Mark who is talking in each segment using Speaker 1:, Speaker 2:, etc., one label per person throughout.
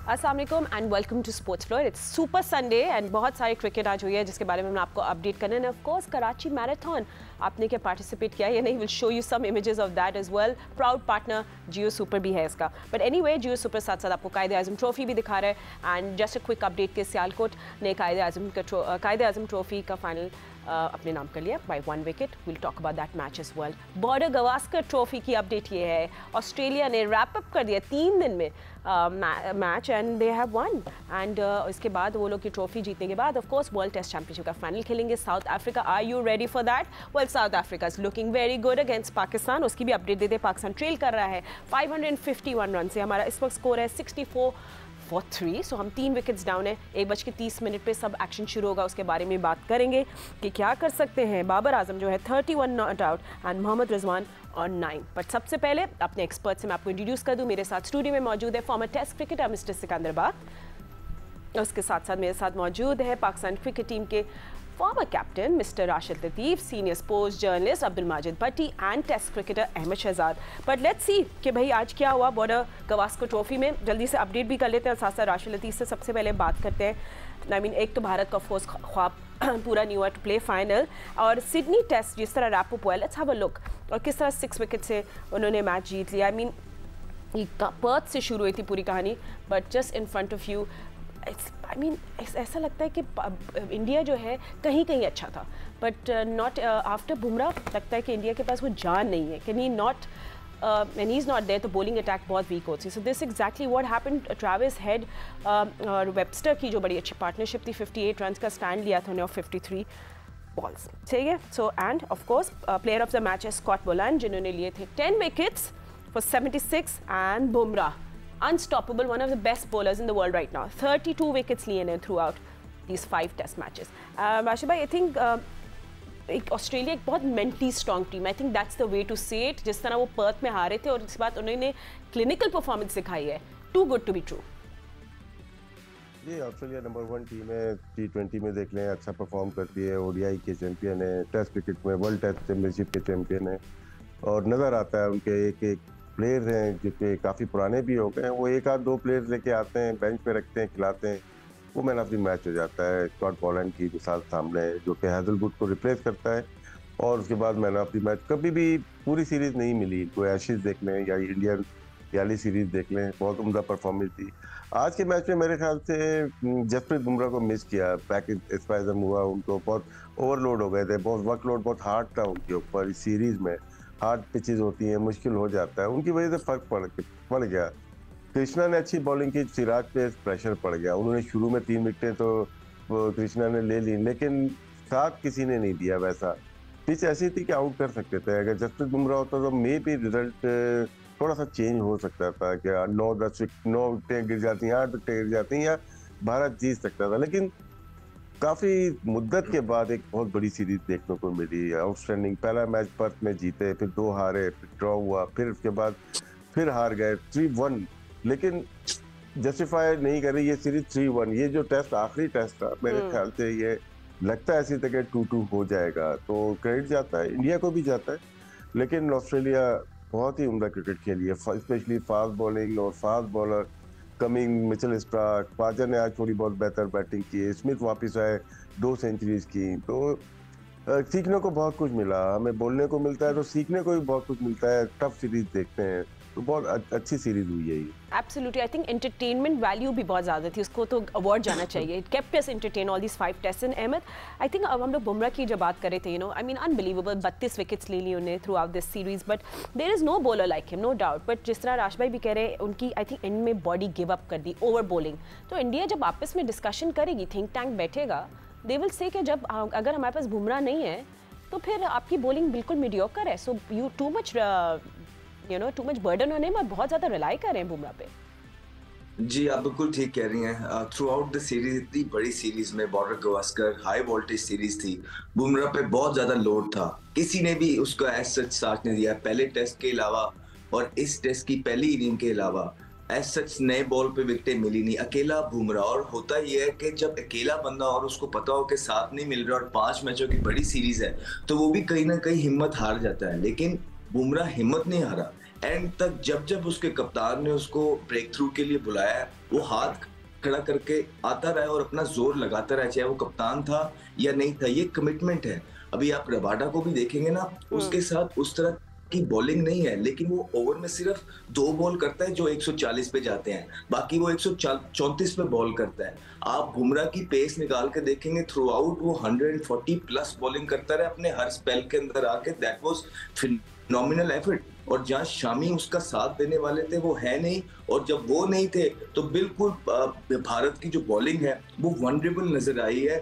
Speaker 1: अस्सलाम वालेकुम and welcome to sports floor. It's super Sunday and बहुत सारी क्रिकेट आज हुई है जिसके बारे में हम आपको अपडेट करने हैं। ऑफ कोर्स कराची मैराथन आपने क्या पार्टिसिपेट किया या नहीं, will show you some images of that as well. Proud partner Jio super भी है इसका, बट एनीवे जियो सुपर साथ साथ आपको कायदे आज़म ट्रॉफी भी दिखा रहा है। And just a quick update के सियालकोट ने कायदे आज़म ट्रॉफी का फाइनल अपने नाम कर लिया by 1 wicket. Will talk about that match as well. Border Gavaskar trophy की अपडेट ये है, ऑस्ट्रेलिया ने रैप अप कर दिया 3 दिन में match and they have won. And इसके बाद वो लोग की ट्रॉफी जीतने के बाद of course world test championship का फाइनल खेलेंगे South Africa. Are you ready for that? Well, South Africa is looking very good against Pakistan. उसकी भी अपडेट देते। पाकिस्तान ट्रेल कर रहा है 551 रन से। हमारा इस वक्त स्कोर है 64-3। सो हम 3 विकेट्स डाउन है। 1:30 पे सब एक्शन शुरू होगा, उसके बारे में बात करेंगे कि क्या कर सकते हैं। बाबर आजम जो है 31 not out and Mohammad Rizwan और 9। बट सबसे पहले अपने एक्सपर्ट से मैं आपको इंट्रोड्यूस कर दूं। मेरे साथ स्टूडियो में मौजूद है former test cricketer mister Sikandar Bakht. उसके साथ साथ मेरे साथ मौजूद है पाकिस्तान क्रिकेट टीम के former captain mister Rashid Latif, senior sports journalist Abdul Majid Bhatti and test cricketer Ahmed Shehzad. But let's see कि भाई आज क्या हुआ बॉर्डर गवास्कर ट्रॉफी में। जल्दी से अपडेट भी कर लेते हैं और साथ साथ राशिद लतीफ़ से सबसे पहले बात करते हैं। आई मीन एक तो भारत का ऑफकोर्स ख्वाब पूरा नहीं हुआ टू प्ले फाइनल, और सिडनी टेस्ट जिस तरह रैप अप हुआ, लेट्स हैव अ लुक। और किस तरह 6 विकेट से उन्होंने मैच जीत लिया। आई मीन पर्थ से शुरू हुई थी पूरी कहानी, but just in front of you ऐसा लगता है कि इंडिया जो है कहीं कहीं अच्छा था, बट नॉट आफ्टर बुमराह। लगता है कि इंडिया के पास वो जान नहीं है। Can he not when he's not there तो bowling attack बहुत weak होती है। So this exactly what happened। Travis Head और वेबस्टर की जो बड़ी अच्छी पार्टनरशिप थी, 58 रन का स्टैंड लिया था उन्हें और 53 बॉल्स, ठीक है। So end of course player of the match है स्कॉट बोलान जिन्होंने लिए थे 10 wickets for 76 and Bumrah unstoppable, one of the best bowlers in the world right now. 32 wickets लिए ने throughout these 5 test matches. Rashid भाई, I think एक ऑस्ट्रेलिया एक बहुत mentally strong team, I think that's the way to say it. जिस तरह वो Perth में हारे थे और इस बात उन्होंने क्लिनिकल परफॉर्मेंस दिखाई है, too good to be true.
Speaker 2: जी, ऑस्ट्रेलिया नंबर 1 टीम है। T20 में देख लें अच्छा परफॉर्म करती है, ओडीआई के चैंपियन है, टेस्ट क्रिकेट में वर्ल्ड टेस्ट चैंपियनशिप के चैंपियन है। और नज़र आता है उनके एक प्लेयर हैं जो कि काफ़ी पुराने भी हो गए हैं, वो 1-2 प्लेयर लेके आते हैं, बेंच पे रखते हैं, खिलाते हैं, वो मैन ऑफ द मैच हो जाता है। स्कॉट बोलान की मिसाल सामने है जो कि हैजलवुड को रिप्लेस करता है और उसके बाद मैन ऑफ द मैच। कभी भी पूरी सीरीज़ नहीं मिली, कोई एशेज देख लें या इंडियन वाली सीरीज़ देख लें, बहुत उम्दा परफॉर्मेंस थी। आज के मैच में मेरे ख्याल से जसप्रीत बुमराह को मिस किया, बैक स्पाइजम हुआ, उनको बहुत ओवरलोड हो गए थे, बहुत वर्कलोड बहुत हार्ड था उनके ऊपर। इस सीरीज़ में हार्ड पिचेस होती हैं, मुश्किल हो जाता है, उनकी वजह से फ़र्क पड़ गया। कृष्णा ने अच्छी बॉलिंग की, सिराज पे प्रेशर पड़ गया। उन्होंने शुरू में 3 विकेटें तो कृष्णा ने ले ली, लेकिन साथ किसी ने नहीं दिया। वैसा पिच ऐसी थी कि आउट कर सकते थे। अगर जसप्रीत बुमराह होता तो मे भी रिजल्ट थोड़ा सा चेंज हो सकता था कि 9 विकेटें गिर जाती हैं, 8 विकेटें गिर जाती हैं, या भारत जीत सकता था। लेकिन काफ़ी मुद्दत के बाद एक बहुत बड़ी सीरीज देखने को मिली। आउटस्टैंडिंग पहला मैच पर्थ में जीते, फिर 2 हारे, फिर ड्रॉ हुआ, फिर उसके बाद फिर हार गए 3-1, लेकिन जस्टिफाई नहीं कर रही ये सीरीज 3-1। ये जो टेस्ट आखिरी टेस्ट था, मेरे ख्याल से ये लगता है ऐसी तक 2-2 हो जाएगा, तो क्रेडिट जाता है, इंडिया को भी जाता है। लेकिन ऑस्ट्रेलिया बहुत ही उम्दा क्रिकेट खेली है, स्पेशली फास्ट बॉलिंग और fast bowler coming, Mitchell Starc, पाजा ने आज थोड़ी बहुत बेहतर बैटिंग की, स्मिथ वापस आए, 2 सेंचुरीज की। तो सीखने को बहुत कुछ मिला, हमें बोलने को मिलता है तो सीखने को भी बहुत कुछ मिलता है। टफ सीरीज देखते हैं तो बहुत अच्छी सीरीज हुई है ये।
Speaker 1: Absolutely, I think entertainment value भी बहुत ज़्यादा थी, उसको तो अवार्ड जाना चाहिए। It kept us entertain all these 5 test. And Ahmad, I think अब हम लोग बुमराह की जब बात कर रहे थे, you know, I mean unbelievable 32 wickets ले ली उन्हें throughout this series, but there is no bowler like him, no doubt. But जिस तरह राश भाई भी कह रहे हैं, उनकी आई थिंक एंड में बॉडी गिव अप कर दी, ओवर बॉलिंग। तो इंडिया जब आपस में डिस्कशन करेगी, थिंक टैंक बैठेगा, दे विल से कि जब अगर हमारे पास बुमराह नहीं है तो फिर आपकी बॉलिंग बिल्कुल मीडियोकर है। So you too much burden होने में बहुत ज़्यादा रिलाई कर रहे हैं बुमराह पे।
Speaker 3: जी, आप बिल्कुल ठीक कह रही हैं। थ्रू आउट द सीरीज, इतनी बड़ी सीरीज में border Gavaskar high voltage series थी, बुमराह पे बहुत ज्यादा लोड था, किसी ने भी उसको एज सच साथ नहीं दिया। पहले टेस्ट के अलावा और इस टेस्ट की पहली इनिंग के अलावा एज सच नए बॉल पे विकेटें मिली नहीं, अकेला बुमराह। और होता ये है कि जब अकेला बंदा और उसको पता हो कि साथ नहीं मिल रहा और 5 मैचों की बड़ी सीरीज है, तो वो भी कहीं ना कहीं हिम्मत हार जाता है। लेकिन बुमराह हिम्मत नहीं हारा, एंड तक जब जब उसके कप्तान ने उसको ब्रेक थ्रू के लिए बुलाया, वो हाथ खड़ा करके आता रहा और अपना जोर लगाता रहा, चाहे वो कप्तान था या नहीं था। ये कमिटमेंट है। अभी आप रबाडा को भी देखेंगे ना, उसके साथ उस तरह की बॉलिंग नहीं है, लेकिन वो ओवर में सिर्फ 2 बॉल करता है जो 140 पे जाते हैं, बाकी वो 134 पे बॉल करता है। आप बुमराह की पेस निकाल के देखेंगे, थ्रू आउट वो 140 प्लस बॉलिंग करता रहा अपने हर स्पेल के अंदर आके। That was phenomenal effort. और जहां शामी उसका साथ देने वाले थे वो है नहीं, और जब वो नहीं थे तो बिल्कुल भारत की जो बॉलिंग है वो वनरेबल नजर आई है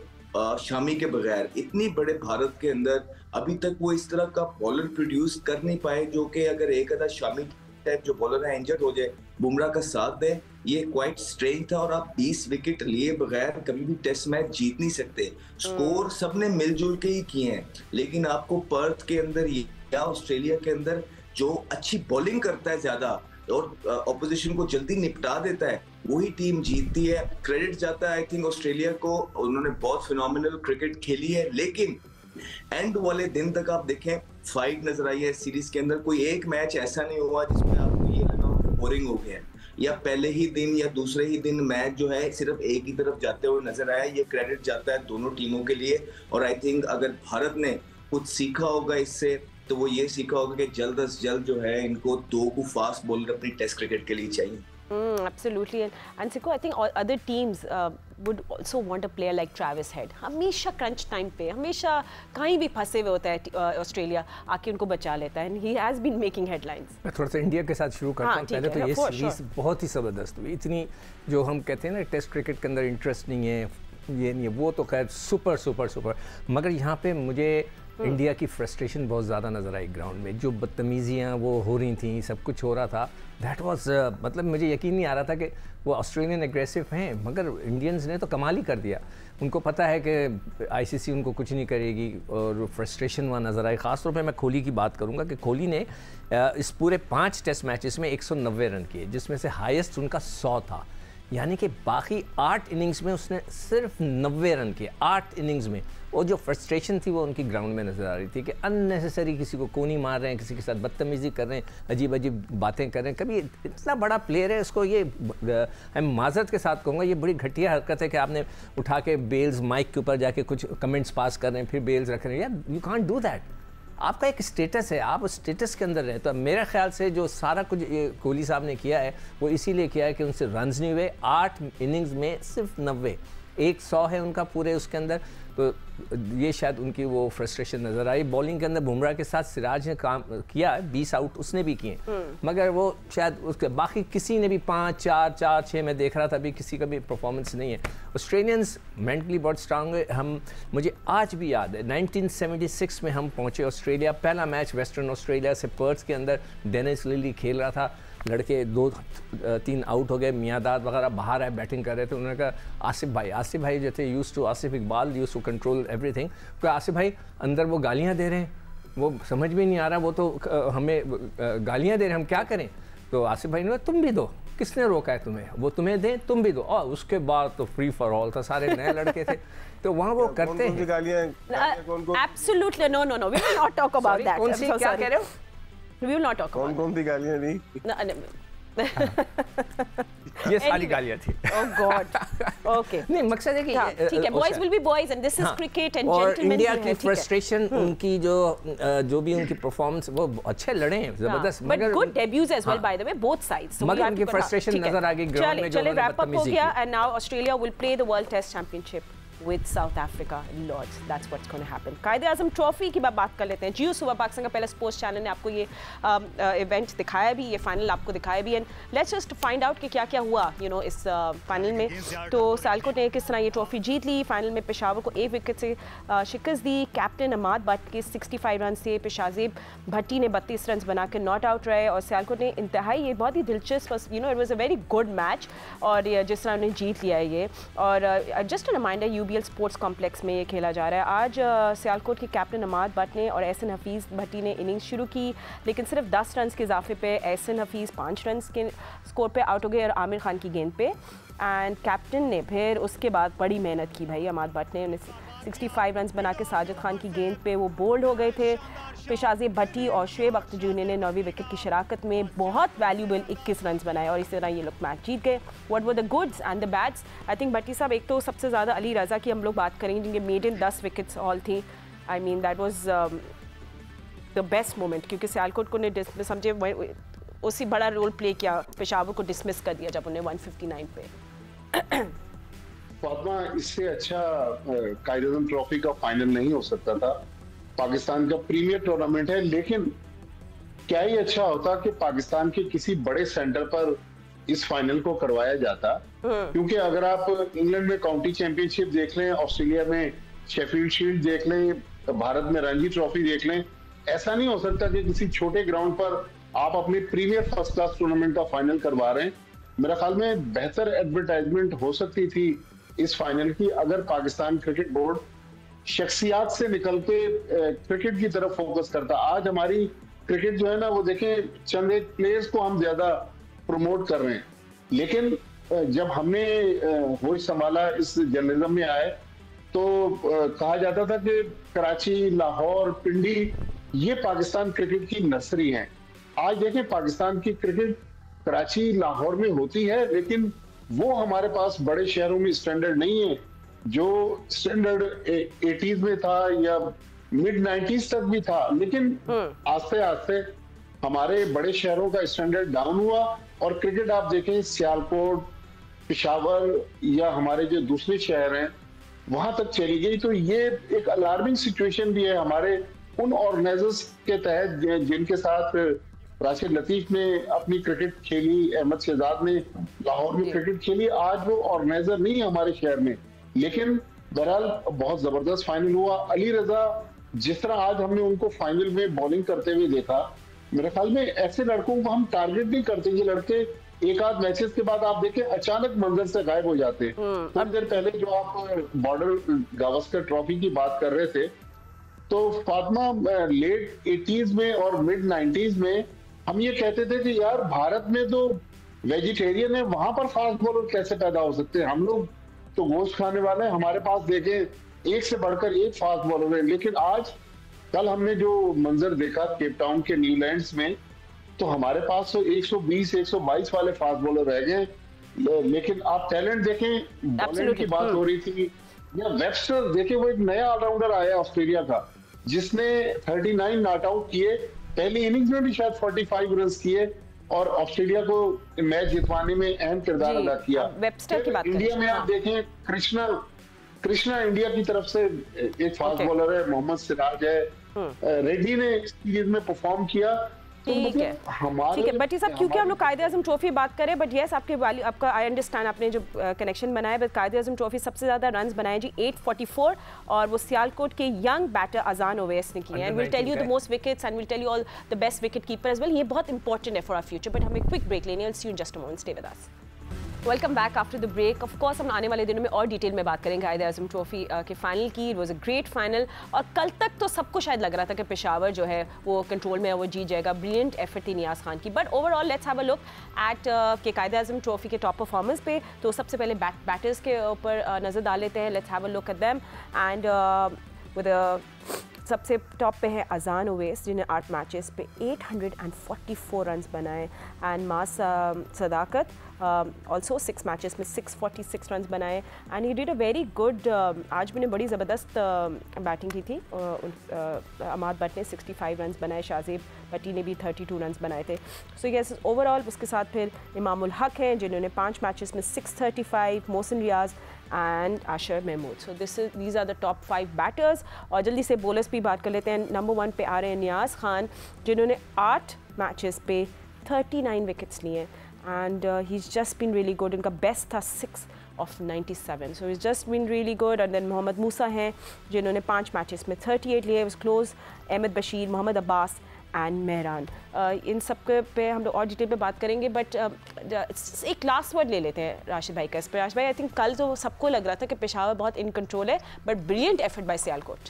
Speaker 3: शामी के बगैर। इतनी बड़े भारत के अंदर अभी तक वो इस तरह का बॉलर प्रोड्यूस कर नहीं पाए, जो कि अगर एक आधा शामी टाइप जो बॉलर है इंजर्ड हो जाए, बुमराह का साथ दे, ये क्वाइट स्ट्रेंज था। और आप 20 विकेट लिए बगैर कभी भी टेस्ट मैच जीत नहीं सकते। स्कोर सबने मिलजुल के ही किए हैं, लेकिन आपको पर्थ के अंदर या ऑस्ट्रेलिया के अंदर जो अच्छी बॉलिंग करता है ज्यादा और ऑपोजिशन को जल्दी निपटा देता है, वही टीम जीतती है। क्रेडिट जाता है आई थिंक ऑस्ट्रेलिया को, उन्होंने बहुत फिनोमिनल क्रिकेट खेली है। लेकिन एंड वाले दिन तक आप देखें, फाइट नजर आई है सीरीज के अंदर। कोई एक मैच ऐसा नहीं हुआ जिसमें आपको ये लगा कि बोरिंग हो गया, या पहले ही दिन या दूसरे ही दिन मैच जो है सिर्फ एक ही तरफ जाते हुए नजर आया। ये क्रेडिट जाता है दोनों टीमों के लिए। और आई थिंक अगर भारत ने कुछ सीखा होगा इससे, तो वो ये सीखा होगा कि जल्द से जल्द जो है इनको 2 को फास्ट बॉलर अपनी टेस्ट क्रिकेट के लिए चाहिए।
Speaker 1: Absolutely, and Siko, I think all other teams would also want a player like Travis Head. हमेशा crunch time पे, हमेशा कहीं भी फंसे हुए होता है ऑस्ट्रेलिया, आके उनको बचा लेता है, and he has been making headlines.
Speaker 4: मैं थोड़ा सा इंडिया के साथ शुरू करता हूँ। पहले तो ये सीरीज बहुत ही ज़बरदस्त हुई। इतनी जो हम कहते हैं ना टेस्ट क्रिकेट के अंदर इंटरेस्ट नहीं है, ये नहीं है, वो तो खैर सुपर सुपर सुपर। मगर यहाँ पे मुझे इंडिया की फ्रस्ट्रेशन बहुत ज़्यादा नज़र आई ग्राउंड में। जो बदतमीज़ियाँ वो हो रही थी, सब कुछ हो रहा था, दैट वाज मतलब मुझे यकीन नहीं आ रहा था कि वो ऑस्ट्रेलियन एग्रेसिव हैं, मगर इंडियंस ने तो कमाल ही कर दिया। उनको पता है कि आईसीसी उनको कुछ नहीं करेगी, और फ्रस्ट्रेशन वहाँ नज़र आई। ख़ासतौर पे मैं कोहली की बात करूँगा कि कोहली ने इस पूरे 5 टेस्ट मैचेस में 190 रन किए, जिसमें से हाईएस्ट उनका 100 था। यानी कि बाकी 8 इनिंग्स में उसने सिर्फ 90 रन किए, 8 इनिंग्स में। और जो फ्रस्ट्रेशन थी वो उनकी ग्राउंड में नज़र आ रही थी कि अननेसेसरी किसी को कोनी मार रहे हैं, किसी के साथ बदतमीज़ी कर रहे हैं, अजीब अजीब बातें कर रहे हैं। कभी इतना बड़ा प्लेयर है, उसको ये मैं माजरत के साथ कहूँगा, ये बड़ी घटिया हरकत है कि आपने उठा के बेल्स माइक के ऊपर जाके कुछ कमेंट्स पास कर रहे हैं, फिर बेल्स रख रहे हैं। यार यू कांट डू दैट। आपका एक स्टेटस है, आप उस स्टेटस के अंदर रहे। तो मेरे ख्याल से जो सारा कुछ ये कोहली साहब ने किया है वो इसीलिए किया है कि उनसे रन्स नहीं हुए। 8 इनिंग्स में सिर्फ 90, 100 है उनका पूरे उसके अंदर। तो ये शायद उनकी वो फ्रस्ट्रेशन नज़र आई। बॉलिंग के अंदर बुमराह के साथ सिराज ने काम किया, 20 आउट उसने भी किए, मगर वो शायद उसके बाकी किसी ने भी 5, 4, 4, 6 में देख रहा था, अभी किसी का भी परफॉर्मेंस नहीं है। ऑस्ट्रेलियंस मेंटली बहुत स्ट्रांग है। मुझे आज भी याद है 1976 में हम पहुँचे ऑस्ट्रेलिया। पहला मैच वेस्टर्न ऑस्ट्रेलिया से पर्थ के अंदर डेनिस लिली खेल रहा था। लड़के 2-3 आउट हो गए, मियादाद वगैरह बाहर आए, बैटिंग कर रहे थे। उन्होंने कहा आसिफ भाई जो थे Asif Iqbal used to control everything, तो आसिफ भाई अंदर वो गालियाँ दे रहे हैं, वो समझ में नहीं आ रहा, वो तो हमें गालियाँ दे रहे हैं, हम क्या करें। तो आसिफ भाई ने कहा तुम भी दो, किसने रोका है तुम्हें, वो तुम्हें दें तुम भी दो। और उसके बाद तो फ्री फॉर ऑल था, सारे नए लड़के थे, तो वहाँ वो करते हैं।
Speaker 1: Absolutely no, we will not talk about that.
Speaker 4: कौन सी क्या कह रहे हो?
Speaker 1: We will not talk about.
Speaker 2: कौन सी गालियाँ दी?
Speaker 4: ये सारी गालियाँ थी।
Speaker 1: Oh God. Okay.
Speaker 4: नहीं, मकसद है कि
Speaker 1: ठीक है, boys will be boys and this is cricket and gentlemen.
Speaker 4: और इंडिया की फ्रस्ट्रेशन, उनकी जो भी उनकी परफॉर्मेंस, वो अच्छे लड़े हैं, जबरदस्त।
Speaker 1: But good debuts as well by the way, both sides.
Speaker 4: मगर उनकी फ्रस्ट्रेशन नजर आ गई ग्राउंड में, जो
Speaker 1: चले wrap up हो गया and now Australia will play the World Test Championship with South Africa Lords. That's what's going to happen. Quaid-e-Azam trophy की बात कर लेते हैं। जियो सुबह पाकिस्तान का पहला स्पोर्ट्स चैनल ने आपको ये इवेंट दिखाया भी, ये फाइनल आपको दिखाया भी, and let's just find out कि क्या-क्या हुआ इस फाइनल में। तो सियालकोट ने किस तरह ये ट्रॉफी जीत ली। फाइनल में पेशावर को 1 विकेट से शिकस्त दी। कैप्टन अमाद भट्ट के 65 रन से पेशाजेब भट्टी ने 32 रन बना के नॉट आउट रहे, और सियालकोट ने इंतहाई ये बहुत ही दिलचस्प, it was a very good match, और जिस तरह उन्हें जीत लिया है ये। और just a reminder, UBL sports complex में ये खेला जा रहा है। आज सियालकोट के कैप्टन अमाद भट्ट ने और एहसन हफीज़ भट्टी ने इनिंग्स शुरू की, लेकिन सिर्फ 10 रन के इजाफे पे एहसन हफीज़ 5 रन के स्कोर पे आउट हो गए और आमिर खान की गेंद पे। एंड कैप्टन ने फिर उसके बाद बड़ी मेहनत की भाई, अमाद भट्ट ने उन्हें 65 रन बना के साजिद खान की गेंद पे वो बोल्ड हो गए थे। पेशाज़ेब भट्टी और शुएब अख्तर जूनियर ने 9वीं विकेट की शराकत में बहुत वैल्यूबल 21 रन बनाए और इस तरह ये लोग मैच जीत गए। What were the goods and the bads? I think Bhatti sahab, एक तो सबसे ज़्यादा अली रज़ा की हम लोग बात करेंगे जिनके मेडन 10 विकेट्स ऑल थी। I mean that was the best moment, क्योंकि सियालकोट को ने समझे उसी बड़ा रोल प्ले किया, पेशावर को डिसमिस कर दिया जब उन्हें 159 पे।
Speaker 5: फातिमा, इससे अच्छा कायद-ए-आज़म ट्रॉफी का फाइनल नहीं हो सकता था। पाकिस्तान का प्रीमियर टूर्नामेंट है, लेकिन क्या ही अच्छा होता कि पाकिस्तान के किसी बड़े सेंटर पर इस फाइनल को करवाया जाता। क्योंकि अगर आप इंग्लैंड में काउंटी चैंपियनशिप देख लें, ऑस्ट्रेलिया में शेफील्ड शील्ड देख लें, भारत में रणजी ट्रॉफी देख लें, ऐसा नहीं हो सकता कि किसी छोटे ग्राउंड पर आप अपने प्रीमियर फर्स्ट क्लास टूर्नामेंट का फाइनल करवा रहे हैं। मेरा ख्याल में बेहतर एडवर्टाइजमेंट हो सकती थी इस फाइनल की अगर पाकिस्तान क्रिकेट बोर्ड शख्सियात से निकल के क्रिकेट की तरफ फोकस करता। आज हमारी क्रिकेट जो है ना, वो देखें, चंद एक प्लेयर्स को हम ज्यादा प्रमोट कर रहे हैं, लेकिन जब हमने होश संभाला, इस जर्नलिज्म में आए, तो कहा जाता था कि कराची, लाहौर, पिंडी ये पाकिस्तान क्रिकेट की नर्सरी हैं। आज देखें, पाकिस्तान की क्रिकेट कराची, लाहौर में होती है, लेकिन वो हमारे पास बड़े शहरों में स्टैंडर्ड नहीं है जो स्टैंडर्ड 80s में था या मिड 90s तक भी था। लेकिन आस्ते आस्ते हमारे बड़े शहरों का स्टैंडर्ड डाउन हुआ और क्रिकेट आप देखें सियालकोट, पेशावर या हमारे जो दूसरे शहर हैं वहां तक चली गई। तो ये एक अलार्मिंग सिचुएशन भी है हमारे उन ऑर्गेनाइजर्स के तहत जिनके साथ राशिद लतीफ ने अपनी क्रिकेट खेली, अहमद शहजाद ने लाहौर में क्रिकेट खेली। आज वो ऑर्गेनाइजर नहीं है हमारे शहर में, लेकिन बहरहाल बहुत जबरदस्त फाइनल हुआ। अली रजा, जिस तरह आज हमने उनको फाइनल में बॉलिंग करते हुए देखा, मेरे ख्याल में ऐसे लड़कों को हम टारगेट नहीं करते। ये लड़के एक आध मैचेस के बाद आप देखें अचानक मंजर से गायब हो जाते हैं। थोड़ी देर पहले जो आप बॉर्डर गावस्कर ट्रॉफी की बात कर रहे थे, तो फातिमा, लेट 80s में और मिड 90s में हम ये कहते थे कि यार भारत में तो वेजिटेरियन है, वहां पर फास्ट बॉलर कैसे पैदा हो सकते हैं? हम लोग तो गोश्त खाने वाले हैं, हमारे पास देखें एक से बढ़कर एक फास्ट बॉलर है। लेकिन आज कल हमने जो मंजर देखा केप टाउन के न्यूलैंड्स में, तो हमारे पास तो 120-122 वाले फास्ट बॉलर रह गए। लेकिन आप टैलेंट देखें, बॉलिंग की बात हो रही थी, या वेबस्टर देखें, वो एक नया ऑलराउंडर आया ऑस्ट्रेलिया का जिसने 39 नॉट आउट किए, पहली इनिंग्स में भी शायद 45 रन किए और ऑस्ट्रेलिया को मैच जितवाने में अहम किरदार अदा किया।
Speaker 1: वेबस्टर की बात
Speaker 5: इंडिया में आप देखें, कृष्णा इंडिया की तरफ से एक फास्ट बॉलर है, मोहम्मद सिराज है, रेड्डी ने इस सीरीज में परफॉर्म किया।
Speaker 1: ठीक है भट्टी साहब, क्योंकि हम लोग कायद-ए-आज़म ट्रॉफी बात करें, बट यस आपका आई अंडरस्टैंड, आपने जो कनेक्शन बनाया, बट कायद-ए-आज़म ट्रॉफी सबसे ज़्यादा रन्स बनाए जी 844, और वो सियालकोट के यंग बैटर अजान ओवैस ने किए। And will tell you the most wickets and will tell you all the best wicketkeeper as well. ये बहुत इंपॉर्टेंट है फॉर आवर फ्यूचर, बट हमें क्विक ब्रेक लेनी है। See you in just a moment, stay with us. Welcome back after the break. Of course हम आने वाले दिनों में और डिटेल में बात करेंगे कायद-ए-आज़म ट्रॉफी के फाइनल की। It was a great final, और कल तक तो सबको शायद लग रहा था कि पेशावर जो है वो कंट्रोल में है, वो जीत जाएगा। ब्रिलियंट एफर्ट थी नियाज़ खान की, but overall let's have a look at के कायद-ए-आज़म ट्रॉफी के टॉप परफॉर्मेंस पे। तो सबसे पहले बैटर्स के ऊपर नज़र डाल लेते हैं। Let's have a look at them and with सबसे टॉप पे है अजान ओवैस, जिन्हें 8 मैचेस पे 844 रन बनाए, and mass Sadaqat also 6 matches में 646 रन बनाए, and he did a very good. आज भी ने बड़ी ज़बरदस्त बैटिंग की थी। अमाद भट्ट ने 65 रन बनाए, शाहजेब भट्टी ने भी 32 रन बनाए थे। सो यस ओवरऑल उसके साथ फिर इमामुल हक हैं जिन्होंने 5 मैचेस में 635, Mohsin Riaz and Ashar Mahmood. So these are the top 5 batters. और जल्दी से बॉलर्स भी बात कर लेते हैं। नंबर 1 पे आ रहे हैं नियाज़ खान, जिन्होंने 8 मैचेस पे 39 विकेट्स लिए, and he is just been really good. इनका बेस्ट था 6 of 97, so he's just been really good. And then Mohammad मूसा हैं जिन्होंने 5 मैचेस में 38 लिए, was close। Ahmed Bashir, Mohammad Abbas and Mehran, इन सब के पे हम लोग और डिटेल पे बात करेंगे, बट एक लास्ट वर्ड ले लेते हैं राशिद भाई का इस पर। राशिद भाई, आई थिंक कल तो सबको लग रहा था कि पेशावर बहुत इन कंट्रोल है, but brilliant effort bye Sialkot.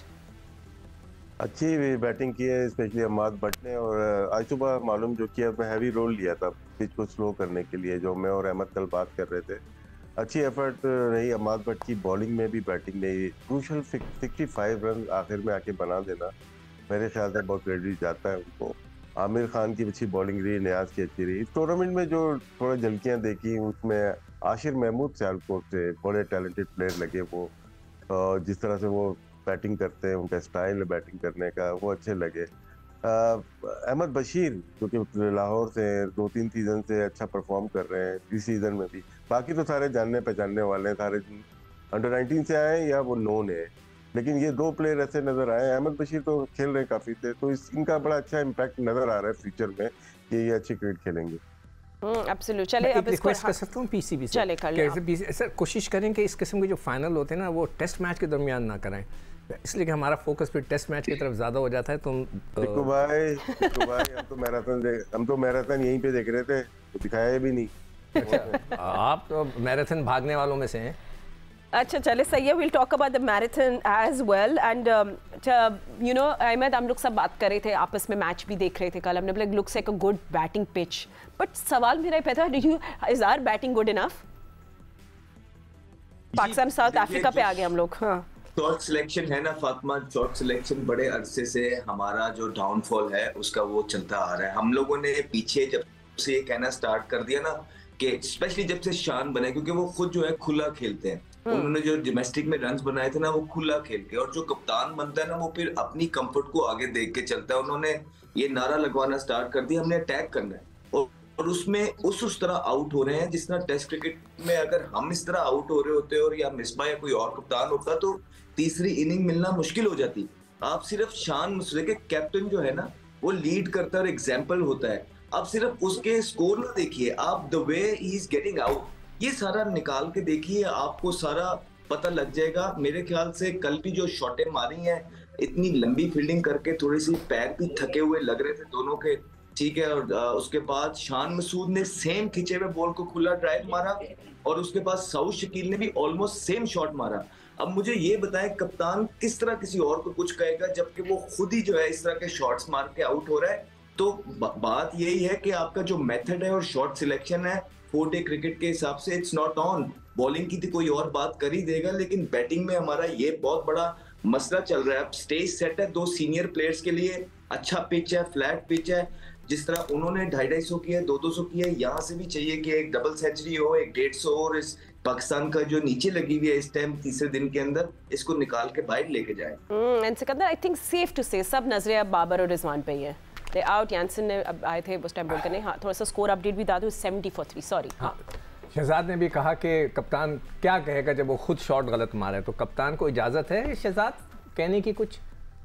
Speaker 2: अच्छी बैटिंग की है, स्पेशली अमाद भट्ट ने, और आज सुबह मालूम जो किया, उसमें हैवी रोल लिया था पिच को स्लो करने के लिए, जो मैं और अहमद कल बात कर रहे थे। अच्छी एफर्ट रही अमाद भट्ट की बॉलिंग में भी, बैटिंग में भी। क्रूशल 65 रन आखिर में आके बना देना मेरे ख्याल से बहुत क्रेडिट जाता है उनको। आमिर खान की अच्छी बॉलिंग रही, नियाज की अच्छी रही। इस टूर्नामेंट में जो थोड़ा झलकियां देखी उसमें आशिर महमूद सियालकोट से बड़े टैलेंटेड प्लेयर लगे वो, जिस तरह से वो बैटिंग करते हैं, उनका स्टाइल है बैटिंग करने का, वो अच्छे लगे। अहमद बशीर जो कि लाहौर से 2-3 सीजन से अच्छा परफॉर्म कर रहे हैं इस सीजन में भी। बाकी तो सारे जानने पहचानने वाले हैं, सारे अंडर 19 से आए या वो नोन है, लेकिन ये 2 प्लेयर ऐसे नजर आए। अहमद बशीर तो खेल रहे काफी थे, तो इनका बड़ा अच्छा इम्पैक्ट नजर आ रहा है फ्यूचर में कि ये अच्छी क्रिकेट खेलेंगे।
Speaker 1: एब्सोल्यूट। चले अब
Speaker 4: रिक्वेस्ट कर सकता हूँ पीसीबी से,
Speaker 1: चले कर ले
Speaker 4: सर कोशिश करें कि इस किस्म के जो फाइनल होते हैं ना वो टेस्ट मैच के दरमियान ना करें, इसलिए कि हमारा फोकस फिर टेस्ट मैच की तरफ ज्यादा हो जाता है। तो
Speaker 2: बिट्टू भाई हम तो मैराथन यहीं पे देख रहे थे, तो दिखाया भी नहीं।
Speaker 4: अच्छा, आप तो मैराथन भागने वालों में से हैं।
Speaker 1: अच्छा चले सही है, will talk about the marathon as well. And you know Ahmad, हम लोग सब बात कर रहे थे आपस में, मैच भी देख रहे थे कल, हमने बोला looks like a good batting pitch, but सवाल मेरा पैदा is our batting good enough? Pakistan South Africa पे आ गए हम लोग। हाँ,
Speaker 3: शॉर्ट सिलेक्शन है ना फातिमा, शॉर्ट सिलेक्शन बड़े अरसे से हमारा जो डाउनफॉल है उसका वो चलता आ रहा है। हम लोगों ने पीछे जब से ये कहना स्टार्ट कर दिया ना कि स्पेशली जब से शान बने, क्योंकि वो खुद जो है खुला खेलते हैं, उन्होंने जो डोमेस्टिक में रन्स बनाए थे ना वो खुला खेल के, और जो कप्तान बनता है ना वो फिर अपनी कंफर्ट को आगे देख के चलता है। उन्होंने ये नारा लगवाना स्टार्ट कर दिया, हमने अटैक करना है, और उसमें उस तरह आउट हो रहे हैं जिस तरह टेस्ट क्रिकेट में अगर हम इस तरह आउट हो रहे होते और या मिसबा या कोई और कप्तान होता तो तीसरी इनिंग मिलना मुश्किल हो जाती। आप सिर्फ शान मुसरे के कैप्टन जो है ना वो लीड करता है और एग्जाम्पल होता है, आप सिर्फ उसके स्कोर ना देखिए, आप the way he is getting out ये सारा निकाल के देखिए, आपको सारा पता लग जाएगा। मेरे ख्याल से कल भी जो शॉटें मारी हैं, इतनी लंबी फील्डिंग करके थोड़ी सी पैर भी थके हुए लग रहे थे दोनों के, ठीक है। और उसके बाद शान मसूद ने सेम खिंचे हुए बॉल को खुला ड्राइव मारा, और उसके बाद सऊद शकील ने भी ऑलमोस्ट सेम शॉट मारा। अब मुझे ये बताएं कप्तान किस तरह किसी और को कुछ कहेगा जबकि वो खुद ही जो है इस तरह के शॉट्स मार के आउट हो रहा है। तो बात यही है कि आपका जो मेथड है और शॉट सिलेक्शन है 4-डे क्रिकेट के हिसाब से इट्स नॉट ऑन। बॉलिंग की तो कोई और बात कर ही देगा, लेकिन बैटिंग में हमारा ये बहुत बड़ा मसला चल रहा है। अब स्टेज सेट है 2 सीनियर प्लेयर्स के लिए, अच्छा पिच है, फ्लैट पिच है, जिस तरह उन्होंने 250 किया, 200 किया, यहाँ से भी चाहिए कि एक डबल सेंचुरी हो, एक 150 और इस पाकिस्तान का जो नीचे लगी हुई है इस टाइम तीसरे दिन के अंदर, इसको निकाल के बाहर लेके जाए।
Speaker 1: And Sikandar, I think safe to say सब नजरें अब बाबर और रिजवान पे ही है। दे आउट, यानसन ने अब आए थे उस टाइम बॉल करने। हाँ, थोड़ा सा स्कोर अपडेट भी बता दूं, 70 for 3, सॉरी। हाँ,
Speaker 4: शहजाद ने भी कहा कि कप्तान क्या कहेगा जब वो खुद शॉट गलत मारे, तो कप्तान को इजाजत है शहजाद कहने की कुछ?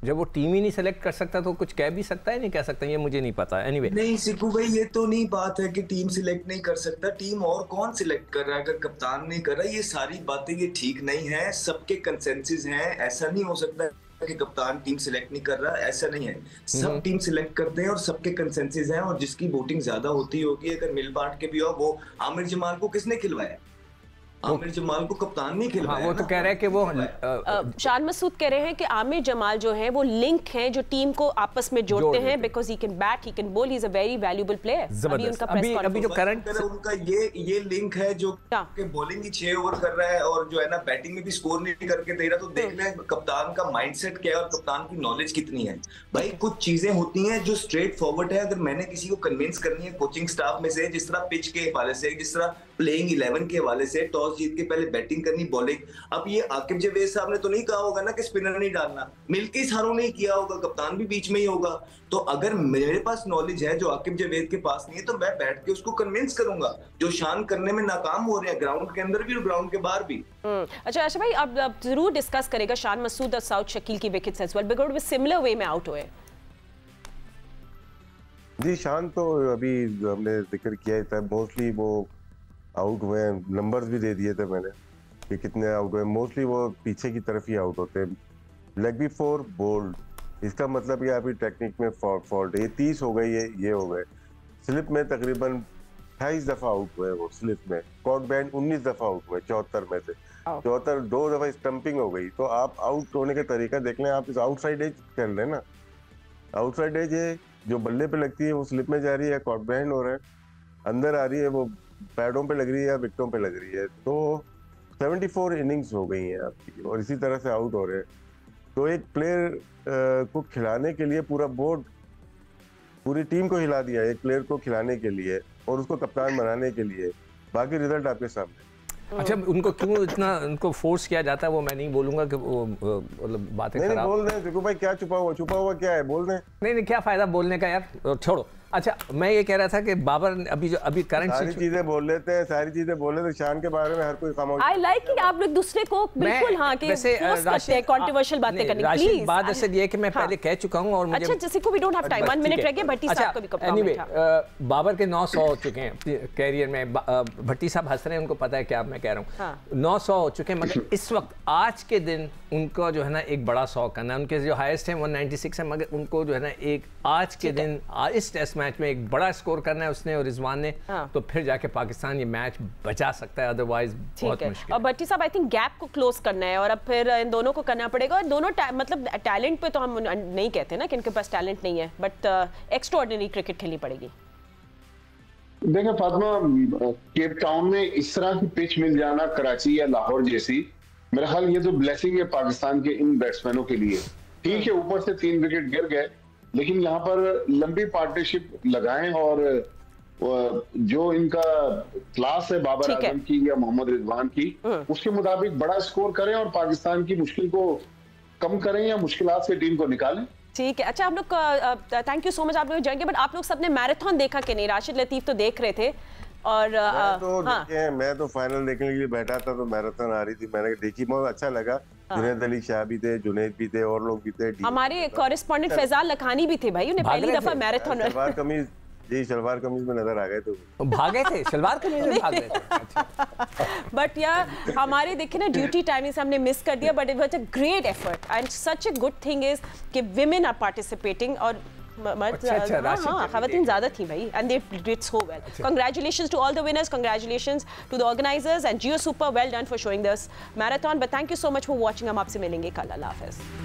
Speaker 4: जब वो टीम ही नहीं सेलेक्ट कर सकता तो कुछ कह भी सकता है, नहीं कह सकता, ये मुझे नहीं पता। एनीवे
Speaker 3: नहीं सिक्कू भाई, ये तो नहीं बात है कि टीम सिलेक्ट नहीं कर सकता, टीम और कौन सिलेक्ट कर रहा है अगर कप्तान नहीं कर रहा। ये सारी बातें ये ठीक नहीं है, सबके कंसेंसस हैं, ऐसा नहीं हो सकता कि कप्तान टीम सिलेक्ट नहीं कर रहा, ऐसा नहीं है। सब टीम सिलेक्ट करते हैं और सबके कंसेंसस हैं, और जिसकी वोटिंग ज्यादा होती होगी, अगर मिल बांट के भी हो, वो आमिर जमाल को किसने खिलवाया? आमिर जमाल को कप्तान नहीं खिलवाया।
Speaker 4: हाँ, वो तो कह रहे हैं कि वो
Speaker 1: शान मसूद कह रहे हैं कि आमिर जमाल जो है वो लिंक हैं जो टीम को आपस में जोड़ते हैं, because he can bat, he can ball, he is a very valuable player.
Speaker 4: अभी जो करंट
Speaker 3: उनका ये लिंक है जो कि बॉलिंग ही 6 ओवर कर रहा है और जो है ना बैटिंग में भी स्कोर नहीं करके दे रहा, तो देख लें कप्तान का माइंडसेट क्या है और कप्तान की नॉलेज कितनी है। भाई कुछ चीजें होती हैं जो स्ट्रेट फॉरवर्ड है, अगर मैंने किसी को कन्विंस करनी है कोचिंग स्टाफ में से, जिस तरह पिच के हवाले से, जिस तरह प्लेइंग 11 के हवाले से, टॉस जीत के पहले बैटिंग करनी, बॉलिंग। अब ये आकिब जावेद साहब ने तो नहीं कहा होगा ना कि स्पिनर नहीं डालना, मिल्की सारों ने किया होगा, कप्तान भी बीच में ही होगा। तो अगर मेरे पास नॉलेज है जो आकिब जावेद के पास नहीं है, तो मैं बैठ के उसको कन्विंस करूंगा। जो शान करने में नाकाम हो रहे हैं ग्राउंड के अंदर भी और ग्राउंड के बाहर भी।
Speaker 1: अच्छा आशा भाई, अब जरूर डिस्कस करेगा शान मसूद और सऊद शकील की विकेट्स एज वेल, बिकॉज़ वो सिमिलर वे में आउट हुए।
Speaker 2: जी, शान तो अभी हमने जिक्र किया था, मोस्टली वो आउट हुए, नंबर्स भी दे दिए थे मैंने कि कितने आउट हुए। मोस्टली वो पीछे की तरफ ही आउट होते हैं, लेग बी 4 बोल्ड, इसका मतलब ये आपकी टेक्निक में फॉल्ट है। ये 30 हो गई है, ये हो गए। स्लिप में तकरीबन 28 दफा आउट हुए वो स्लिप में। कॉट बैंड 19 दफा आउट हुए 74 में से। 74 2 दफा स्टंपिंग हो गई। तो आप आउट होने का तरीका देख लें, आप इस आउटसाइड एज कर लें ना, आउटसाइड एज है जो बल्ले पे लगती है वो स्लिप में जा रही है, कॉट बैंड हो रहा है, अंदर आ रही है, वो पैडों पे लग रही है या विकेटों पे लग रही है। तो 74 इनिंग्स हो गई हैं आपकी और इसी तरह से आउट हो रहे हैं। तो एक प्लेयर को खिलाने के लिए पूरा बोर्ड, पूरी टीम को हिला दिया एक प्लेयर को खिलाने के लिए और उसको कप्तान बनाने के लिए। बाकी रिजल्ट आपके सामने।
Speaker 4: अच्छा, उनको क्यों इतना उनको फोर्स किया जाता है वो मैं नहीं बोलूंगा कि वो मतलब बातें खराब।
Speaker 2: नहीं बोल दें देखो भाई, क्या छुपा हुआ क्या है, बोल दें।
Speaker 4: नहीं क्या फायदा बोलने का यार, छोड़ो। अच्छा, मैं ये कह रहा था कि बाबर अभी करंट
Speaker 2: सारी चीजें बोल लेते हैं, शान के बारे में हर कोई खामोश।
Speaker 1: आई लाइक कि आप लोग दूसरे को बिल्कुल हाँ कि फोर्स करते हैं कंट्रोवर्शियल बातें करने के लिए।
Speaker 4: बात ऐसे ये कि मैं पहले कह चुका हूं और मुझे
Speaker 1: अच्छा जैसे को वी डोंट हैव टाइम, 1 मिनट रह गया। भट्टी साहब को भी कप्तान
Speaker 4: बैठा। बाबर के 900 हो चुके हैं कैरियर में। भट्टी साहब हंस रहे हैं, उनको पता है क्या मैं कह रहा हूँ। 900 हो चुके हैं, मगर इस वक्त आज के दिन उनको जो है ना एक बड़ा 100 करना है। उनके जो हाईएस्ट है 196 है, मगर उनको जो है ना एक आज के दिन इस टेस्ट मैच में एक बड़ा स्कोर करना है उसने और रिजवान ने। तो फिर जाके पाकिस्तान ये मैच बचा सकता है, अदरवाइज बहुत मुश्किल।
Speaker 1: और भट्टी साहब आई थिंक गैप को क्लोज करना है और अब फिर इन दोनों को करना पड़ेगा। और दोनों मतलब टैलेंट पे तो हम नहीं कहते ना कि इनके पास टैलेंट नहीं है, बट एक्स्ट्राऑर्डिनरी क्रिकेट खेलनी पड़ेगी।
Speaker 5: देखिए फातिमा, केप टाउन में इस तरह की पिच मिल जाना कराची या लाहौर जैसी, मेरा ख्याल ये तो ब्लेसिंग है पाकिस्तान के इन बैट्समैनों के लिए। ठीक है, ऊपर से 3 विकेट गिर गए, लेकिन यहाँ पर लंबी पार्टनरशिप लगाएं और जो इनका क्लास है बाबर आजम की या मोहम्मद रिजवान की, उसके मुताबिक बड़ा स्कोर करें और पाकिस्तान की मुश्किल को कम करें या मुश्किलात से टीम को निकालें।
Speaker 1: ठीक है। अच्छा, आप लोग थैंक यू सो मच, आप लोग जाएंगे, बट आप लोग सबने मैराथन देखा कि नहीं? राशिद लतीफ तो देख रहे थे और
Speaker 2: मैं तो फाइनल देखने के लिए बैठा था, तो मैराथन आ रही थी, मैंने देखी, बहुत अच्छा लगा। जुनैद अली शाह भी थे, जुनैद भी थे और लोग भी थे।
Speaker 1: हमारे कॉरेस्पॉन्डेंट फैजाल लखानी भी थे भाई, उन्हें पहली दफा मैराथन।
Speaker 2: सलवार कमीज, जी सलवार कमीज में नजर आ गए, तो
Speaker 4: भागे थे सलवार कमीज में भाग रहे थे।
Speaker 1: बट यार हमारे देखे ना ड्यूटी टाइमिंग से हमने मिस कर दिया, but it was a great effort and such a good thing is कि विमेन आर पार्टिसिपेटिंग और खवातीन ज्यादा थी भाई, and they did so well. Congratulations to all the winners, congratulations to the organizers and Jio Super, well done for showing this marathon, but thank you so much for watching। हम आपसे मिलेंगे कल। अल्लाह हाफिज़।